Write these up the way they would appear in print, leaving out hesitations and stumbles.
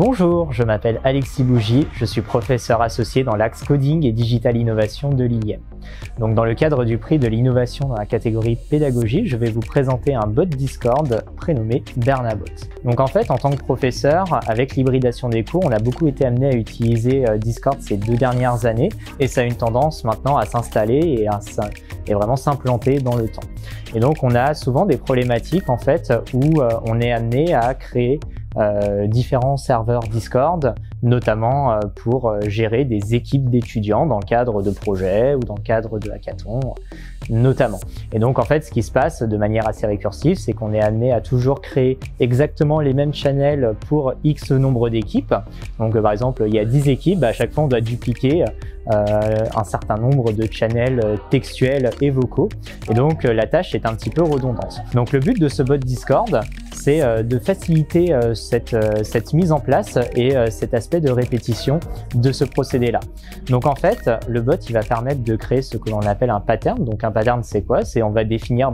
Bonjour, je m'appelle Alexis Bougie, je suis professeur associé dans l'axe Coding et Digital Innovation de l'IEM. Donc dans le cadre du prix de l'innovation dans la catégorie pédagogie, je vais vous présenter un bot Discord prénommé Bernabot. Donc en fait, en tant que professeur, avec l'hybridation des cours, on a beaucoup été amené à utiliser Discord ces 2 dernières années et ça a une tendance maintenant à s'installer et vraiment s'implanter dans le temps. Et donc on a souvent des problématiques en fait où on est amené à créer différents serveurs Discord, notamment pour gérer des équipes d'étudiants dans le cadre de projets ou dans le cadre de hackathons notamment. Et donc en fait ce qui se passe de manière assez récursive, c'est qu'on est amené à toujours créer exactement les mêmes channels pour X nombre d'équipes. Donc par exemple il y a 10 équipes, à chaque fois on doit dupliquer un certain nombre de channels textuels et vocaux, et donc la tâche est un petit peu redondante. Donc le but de ce bot Discord, c'est de faciliter cette mise en place et cet aspect de répétition de ce procédé-là. Donc en fait, le bot il va permettre de créer ce que l'on appelle un pattern. Donc un pattern c'est quoi? C'est on va définir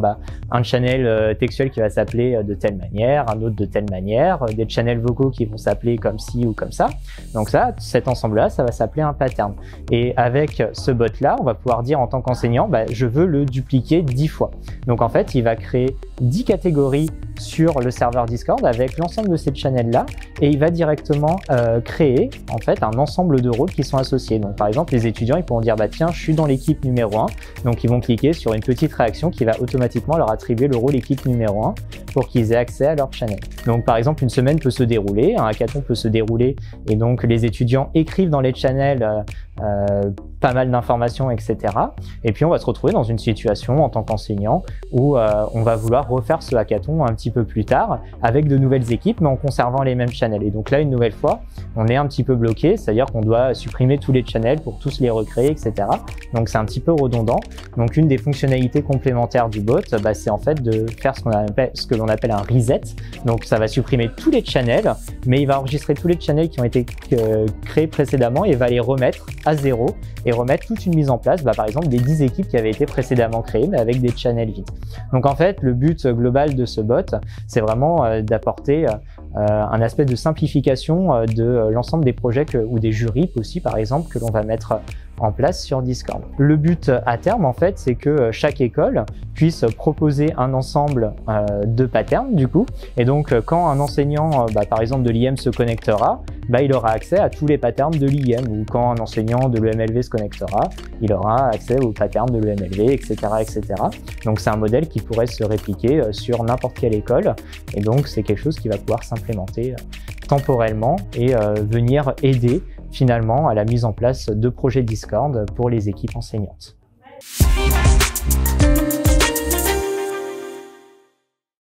un channel textuel qui va s'appeler de telle manière, un autre de telle manière, des channels vocaux qui vont s'appeler comme ci ou comme ça. Donc ça, cet ensemble-là, ça va s'appeler un pattern. Et avec ce bot-là, on va pouvoir dire en tant qu'enseignant, je veux le dupliquer 10 fois. Donc en fait, il va créer 10 catégories sur le serveur Discord avec l'ensemble de ces channels-là et il va directement créer en fait un ensemble de rôles qui sont associés. Donc par exemple, les étudiants ils pourront dire tiens, je suis dans l'équipe numéro 1, donc ils vont cliquer sur une petite réaction qui va automatiquement leur attribuer le rôle équipe numéro 1 pour qu'ils aient accès à leur channel. Donc par exemple, une semaine peut se dérouler, un hackathon peut se dérouler et donc les étudiants écrivent dans les channels pas mal d'informations, etc. Et puis on va se retrouver dans une situation en tant qu'enseignant où on va vouloir refaire ce hackathon un petit peu plus tard avec de nouvelles équipes mais en conservant les mêmes channels. Et donc là, une nouvelle fois, on est un petit peu bloqué, c'est-à-dire qu'on doit supprimer tous les channels pour tous les recréer, etc. Donc c'est un petit peu redondant. Donc une des fonctionnalités complémentaires du bot, c'est en fait de faire ce que l'on appelle un reset. Donc ça va supprimer tous les channels, mais il va enregistrer tous les channels qui ont été créés précédemment et va les remettre à zéro et remettre toute une mise en place, par exemple des 10 équipes qui avaient été précédemment créées mais avec des channels vides. Donc en fait, le but global de ce bot, c'est vraiment d'apporter un aspect de simplification de l'ensemble des projets ou des jurys aussi par exemple que l'on va mettre en place sur Discord. Le but à terme en fait, c'est que chaque école puisse proposer un ensemble de patterns du coup, et donc quand un enseignant par exemple de l'IEM se connectera, il aura accès à tous les patterns de l'IEM, ou quand un enseignant de l'EMLV se connectera, il aura accès aux patterns de l'EMLV, etc., etc. Donc c'est un modèle qui pourrait se répliquer sur n'importe quelle école, et donc c'est quelque chose qui va pouvoir s'implémenter temporellement et venir aider finalement à la mise en place de projets Discord pour les équipes enseignantes.